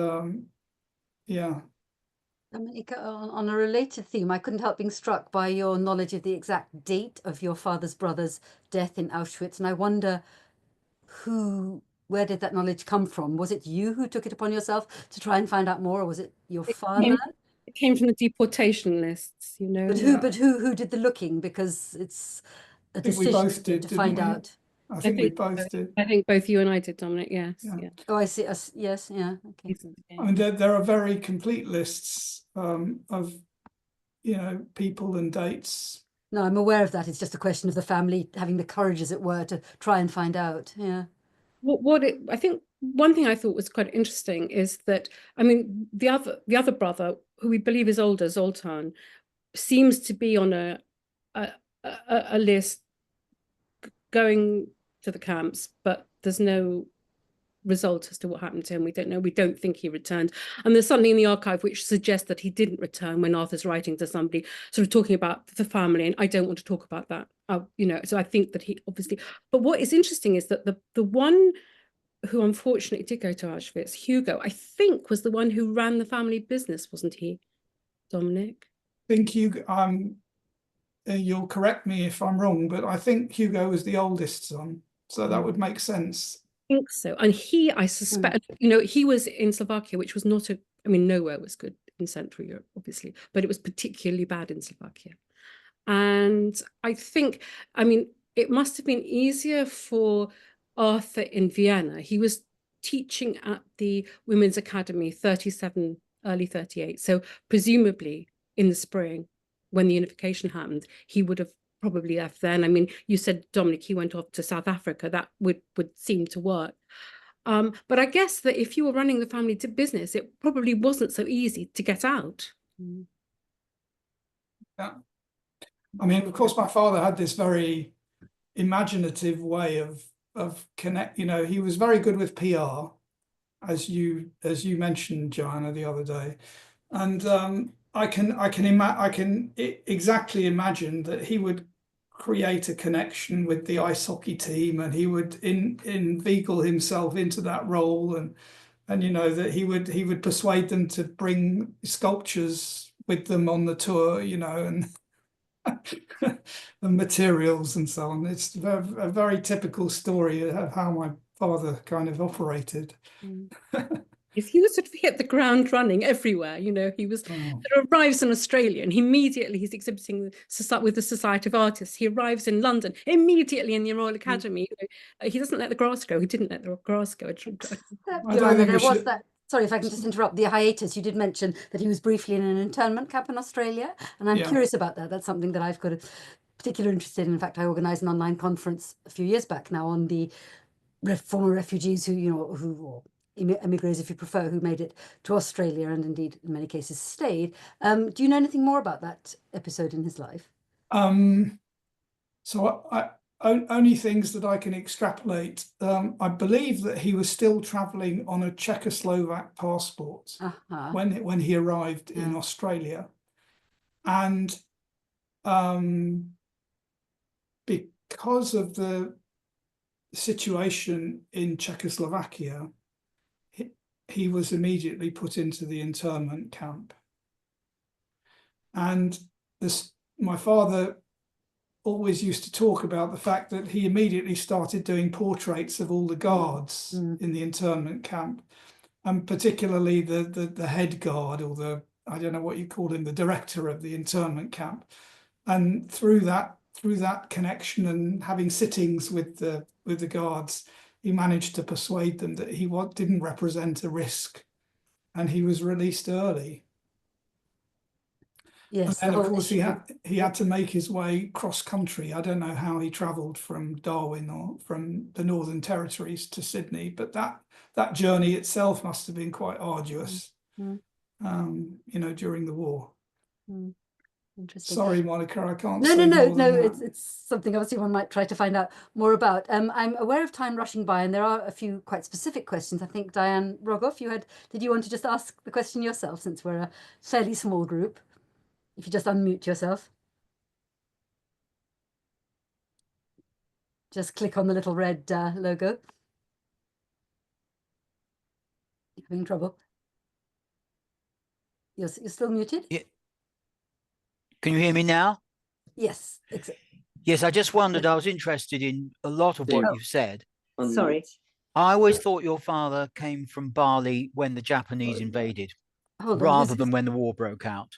Dominique, on a related theme, I couldn't help being struck by your knowledge of the exact date of your father's brother's death in Auschwitz, and I wonder where did that knowledge come from? Was it you who took it upon yourself to try and find out more, or was it your father? It came from the deportation lists, you know. But who did the looking? Because it's a decision to find out. I think we both did. I think both you and I did, Dominic. Yes. Yeah. Oh, I see. Yes. Yeah. Okay. I mean, there are very complete lists of, you know, people and dates. No, I'm aware of that. It's just a question of the family having the courage, as it were, to try and find out. Yeah. I think one thing I thought was quite interesting is that, I mean, the other brother, who we believe is older, Zoltan, seems to be on a list going to the camps, but there's no result as to what happened to him. We don't know. We don't think he returned. And there's something in the archive which suggests that he didn't return when Arthur's writing to somebody, sort of talking about the family. And I don't want to talk about that, you know. So I think that he obviously. But what is interesting is that the one who unfortunately did go to Auschwitz, Hugo, I think was the one who ran the family business, wasn't he, Dominic? I think Hugo. You'll correct me if I'm wrong, but I think Hugo was the oldest son, so that would make sense. I think so. And he, I suspect, you know, he was in Slovakia, which was not a, I mean, nowhere was good in Central Europe, obviously, but it was particularly bad in Slovakia. And I think, I mean, it must have been easier for Arthur in Vienna. He was teaching at the Women's Academy 37, early 38. So presumably in the spring, when the unification happened, he would have probably left then. I mean, you said, Dominic, he went off to South Africa. That would seem to work. But I guess that if you were running the family business, it probably wasn't so easy to get out. Yeah. I mean, of course, my father had this very imaginative way of connect. You know, he was very good with PR, as you mentioned, Joanna, the other day, and I can exactly imagine that he would create a connection with the ice hockey team, and he would inveigle himself into that role, and you know that he would persuade them to bring sculptures with them on the tour, you know, and the materials and so on. It's a very typical story of how my father kind of operated. If he was sort of hit the ground running everywhere, you know, he was sort of arrives in Australia and immediately he's exhibiting with the Society of Artists. He arrives in London immediately in the Royal Academy. You know, he doesn't let the grass grow. He didn't let the grass go. Sorry if I can just interrupt the hiatus. You did mention that he was briefly in an internment camp in Australia, and I'm curious about that. That's something that I've got a particular interest in. In fact, I organised an online conference a few years back now on the former refugees who immigrants, if you prefer, who made it to Australia and indeed in many cases stayed. Do you know anything more about that episode in his life? So I only things that I can extrapolate. I believe that he was still traveling on a Czechoslovak passport when he arrived in Australia, and because of the situation in Czechoslovakia, he was immediately put into the internment camp. And my father always used to talk about the fact that he immediately started doing portraits of all the guards in the internment camp, and particularly the head guard, or I don't know what you call him, the director of the internment camp. And through that connection and having sittings with the guards, he managed to persuade them that he didn't represent a risk, and he was released early. Yes, and of course he had to make his way cross country. I don't know how he travelled from Darwin or from the Northern Territories to Sydney, but that journey itself must have been quite arduous, you know, during the war. Interesting. Sorry, Monica, I can't. No. It's something obviously one might try to find out more about. I'm aware of time rushing by, and there are a few quite specific questions. I think Diane Rogoff, did you want to just ask the question yourself, since we're a fairly small group? If you just unmute yourself, just click on the little red logo. You're having trouble? You're still muted? Yeah. Can you hear me now? Yes. Yes, I just wondered, I was interested in a lot of what you've said. Sorry. I always thought your father came from Bali when the Japanese invaded, rather than when the war broke out.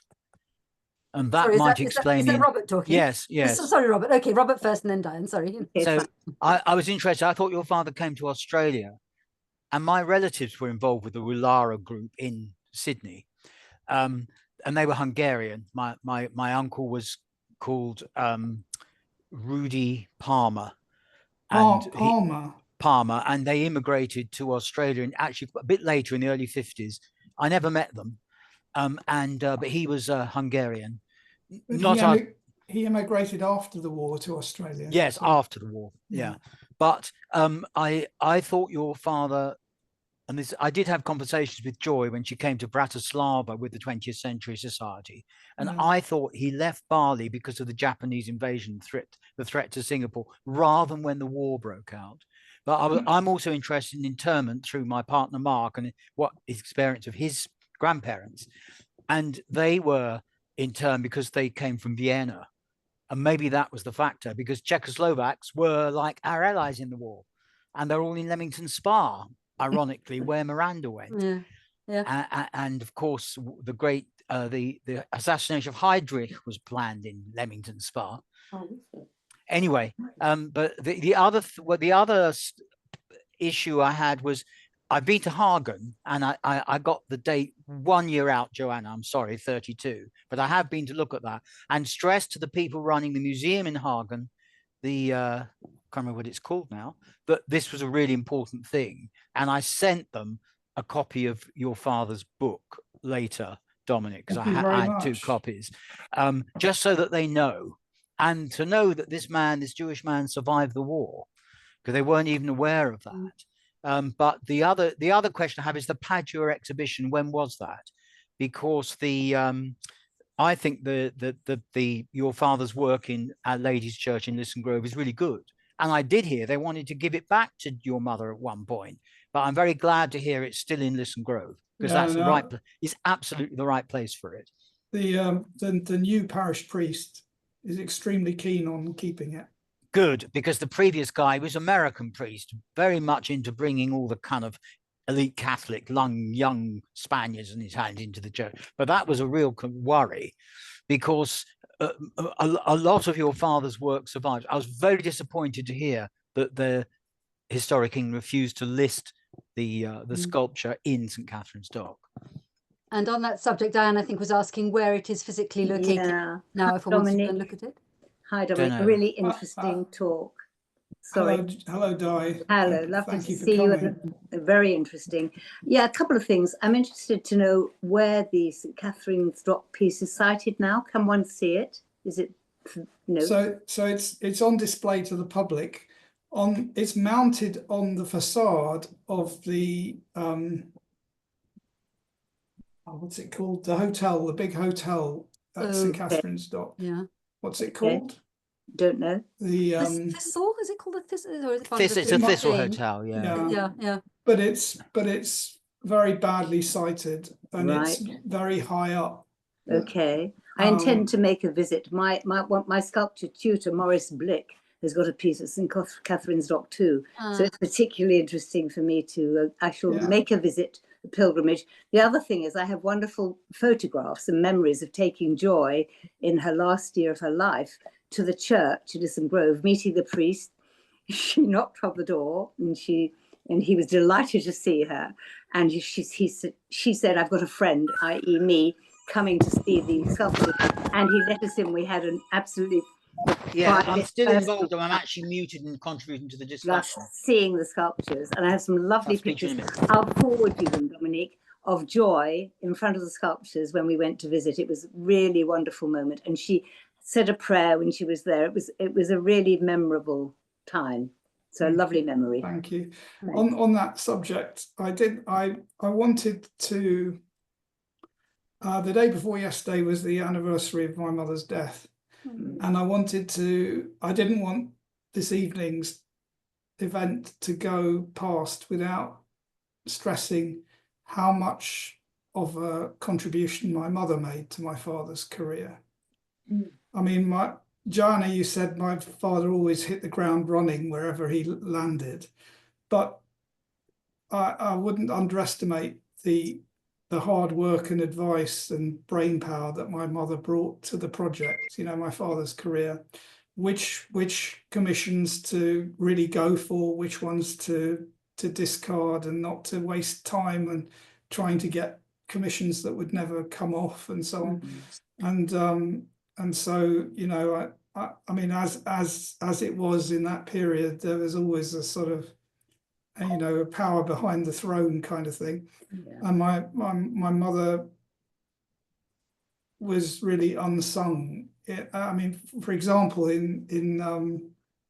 And that might explain. Is that Robert talking? Yes. Sorry, Robert. Okay, Robert first and then Diane. Sorry. So I was interested. I thought your father came to Australia, and my relatives were involved with the Wulara group in Sydney, and they were Hungarian. My uncle was called Rudy Palmer, and Palmer, and they immigrated to Australia, and actually a bit later in the early 50s. I never met them. But he was Hungarian. He immigrated after the war to Australia. Yes, after the war. Yeah, but I thought your father and this, I did have conversations with Joy when she came to Bratislava with the 20th Century Society, and I thought he left Bali because of the Japanese invasion threat, the threat to Singapore, rather than when the war broke out. But I'm also interested in interment through my partner Mark and what his experience of his grandparents, and they were interned because they came from Vienna, and maybe that was the factor, because Czechoslovaks were like our allies in the war, and they're all in Leamington Spa, ironically, where Miranda went. And of course, the great the assassination of Heydrich was planned in Leamington Spa. Anyway, but the other issue I had was, I've been to Hagen, and I got the date 1 year out, Joanna, I'm sorry, 32, but I have been to look at that, and stress to the people running the museum in Hagen, the I can't remember what it's called now, that this was a really important thing. And I sent them a copy of your father's book later, Dominic, because I had 2 copies, just so that they know, and to know that this Jewish man survived the war, because they weren't even aware of that. But the other question I have is the Padua exhibition. When was that? Because I think your father's work in Our Lady's Church in Lisson Grove is really good. And I did hear they wanted to give it back to your mother at one point, but I'm very glad to hear it's still in Lisson Grove, because that's the right, it's absolutely the right place for it. The new parish priest is extremely keen on keeping it. Good, because the previous guy was American priest, very much into bringing all the kind of elite Catholic young Spaniards and Italians into the church. But that was a real worry, because a lot of your father's work survives. I was very disappointed to hear that the Historic England refused to list the sculpture in St. Catherine's Dock. And on that subject, Diane, I think, was asking where it is physically located now, if I want to go and look at it. Hi, Dominic. A really interesting talk. Sorry. Hello, Di. Hello, lovely to see you. And very interesting. Yeah, a couple of things. I'm interested to know where the St. Catherine's Dock piece is sited now. Can one see it? Is it, So it's on display to the public. It's mounted on the facade of the what's it called? The hotel, the big hotel at St. Catherine's Dock. Yeah. What's it called? Don't know. The Thistle? Is it called a Thistle? Or is it It's a Thistle Hotel, yeah. But it's very badly sited, and it's very high up. Okay. I intend to make a visit. My sculpture tutor, Maurice Blick, has got a piece at St. Catherine's Dock too. So it's particularly interesting for me to make a visit, a pilgrimage. The other thing is I have wonderful photographs and memories of taking Joy in her last year of her life to the church in Lisson Grove, meeting the priest. She knocked on the door, and he was delighted to see her. And she said, "I've got a friend," i.e. me, coming to see the sculpture. And he let us in. We had an absolutely I'm still involved. I'm actually muted and contributing to the discussion. Seeing the sculptures, and I have some lovely pictures. I'll forward you them, Dominique, of Joy in front of the sculptures when we went to visit. It was really a wonderful moment, and she said a prayer when she was there. It was a really memorable time. So a lovely memory. Thank you. On that subject, I wanted to. The day before yesterday was the anniversary of my mother's death. And I didn't want this evening's event to go past without stressing how much of a contribution my mother made to my father's career. I mean, Joanna, you said my father always hit the ground running wherever he landed, but I wouldn't underestimate the hard work and advice and brain power that my mother brought to the project, my father's career, which commissions to really go for, which ones to discard, and not to waste time and trying to get commissions that would never come off, and so on. And so, I mean, as it was in that period, there was always a sort of, a power behind the throne kind of thing. And my mother was really unsung. I mean, for example, in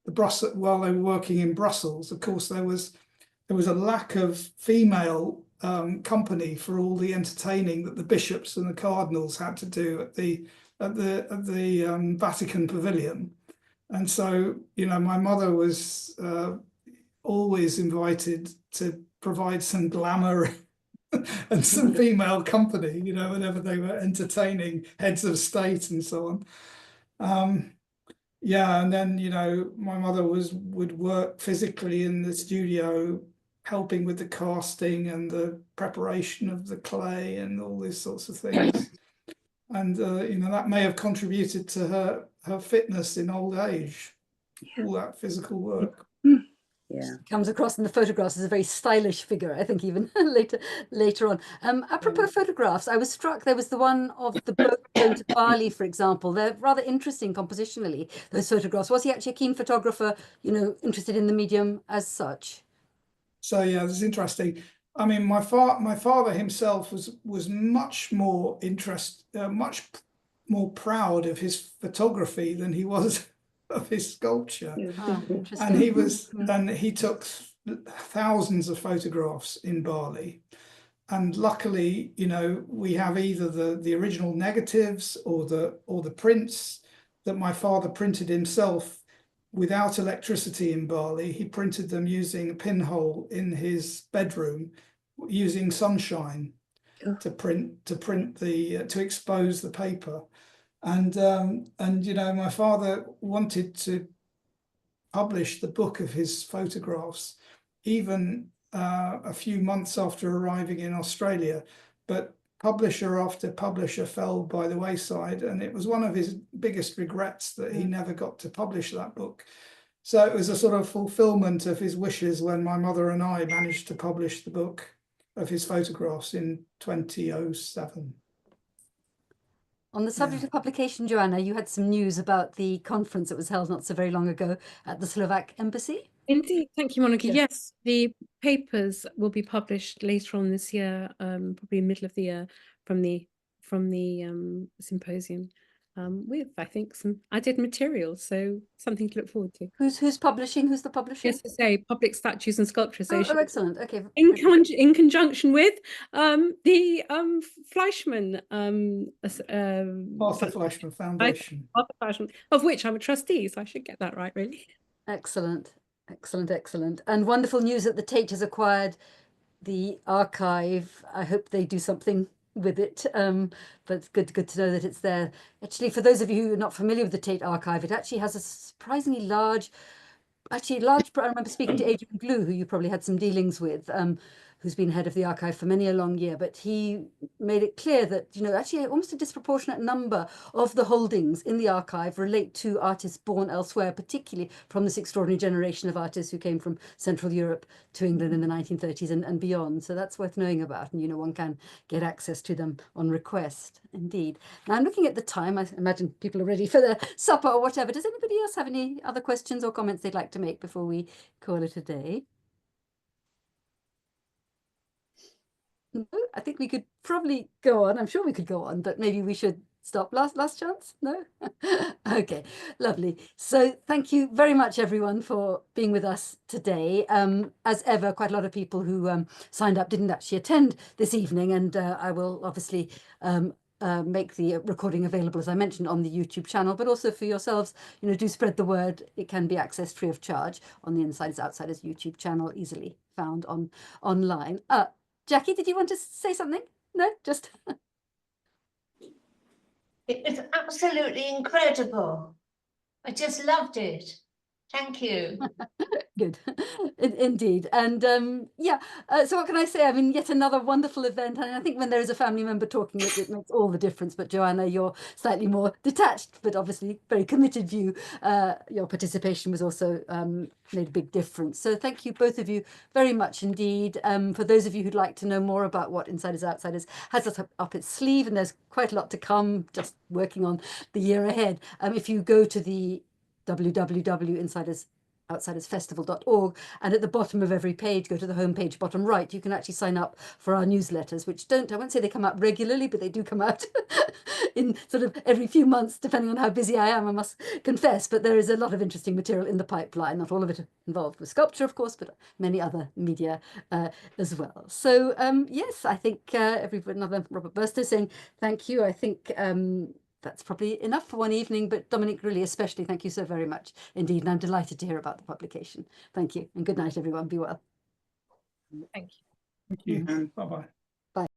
the Brussels, while they were working in Brussels, of course, there was there was a lack of female company for all the entertaining that the bishops and the cardinals had to do at the Vatican Pavilion. And so, you know, my mother was always invited to provide some glamour and some female company, you know, whenever they were entertaining heads of state and so on. Yeah, and then, you know, my mother would work physically in the studio, helping with the casting and the preparation of the clay and all these sorts of things. And, you know, that may have contributed to her fitness in old age, all that physical work. Yeah. Comes across in the photographs as a very stylish figure, I think, even later on. Apropos photographs, I was struck, there was the one of the bloke going to Bali, for example. They're rather interesting compositionally, those photographs. Was he actually a keen photographer, you know, interested in the medium as such? So yeah, this is interesting. I mean, my father himself was much more much more proud of his photography than he was of his sculpture. Oh, And he took thousands of photographs in Bali. And luckily, you know, we have either the original negatives or the prints that my father printed himself without electricity in Bali. He printed them using a pinhole in his bedroom, using sunshine to expose the paper. And you know, my father wanted to publish the book of his photographs even a few months after arriving in Australia, but publisher after publisher fell by the wayside, and it was one of his biggest regrets that he never got to publish that book. So it was a sort of fulfillment of his wishes when my mother and I managed to publish the book of his photographs in 2007. On the subject of publication, Joanna, you had some news about the conference that was held not so very long ago at the Slovak Embassy. Indeed, thank you, Monica. Yes. Yes, the papers will be published later on this year, probably middle of the year, from the symposium, with, I think, some added material, so something to look forward to. Who's publishing? Who's the publisher? Yes, to say Public Statues and Sculpture Oh, Association. excellent. Okay. In conjunction with the Fleischmann Arthur Fleischmann Foundation. Arthur Fleischmann, of which I'm a trustee, so I should get that right, really. Excellent. Excellent. And wonderful news that the Tate has acquired the archive. I hope they do something with it, but it's good to know that it's there. Actually, for those of you who are not familiar with the Tate archive, it actually has a surprisingly large, I remember speaking to Adrian Glue, who you probably had some dealings with, who's been head of the archive for many a long year, but he made it clear that, you know, actually almost a disproportionate number of the holdings in the archive relate to artists born elsewhere, particularly from this extraordinary generation of artists who came from Central Europe to England in the 1930s and beyond. So that's worth knowing about, and, you know, one can get access to them on request, indeed. Now I'm looking at the time. I imagine people are ready for their supper or whatever. Does anybody else have any other questions or comments they'd like to make before we call it a day? No, I think we could probably go on. I'm sure we could go on, but maybe we should stop. Last chance? No? Okay, lovely. So thank you very much, everyone, for being with us today. As ever, quite a lot of people who signed up didn't actually attend this evening, and I will obviously make the recording available, as I mentioned, on the YouTube channel, but also for yourselves, you know, do spread the word. It can be accessed free of charge on the Insiders Outsiders YouTube channel, easily found online. Jackie, did you want to say something? No, just... It was absolutely incredible. I just loved it. Thank you. Good, indeed. And yeah, so what can I say? I mean, yet another wonderful event. And I think when there is a family member talking, it makes all the difference. But Joanna, you're slightly more detached, but obviously very committed view. Your participation was also made a big difference. So thank you, both of you, very much indeed. For those of you who'd like to know more about what Insiders Outsiders has up its sleeve, and there's quite a lot to come, just working on the year ahead. If you go to the www.insidersoutsiders outsidersfestival.org, and at the bottom of every page, go to the homepage bottom right, you can actually sign up for our newsletters, which I won't say they come out regularly, but they do come out in sort of every few months, depending on how busy I am, I must confess. But there is a lot of interesting material in the pipeline, not all of it involved with sculpture, of course, but many other media as well. So yes, I think another Robert Burstow saying thank you. I think that's probably enough for one evening, but Dominique, really especially, thank you so very much indeed. And I'm delighted to hear about the publication. Thank you, and good night, everyone. Be well. Thank you. Thank you, and bye-bye.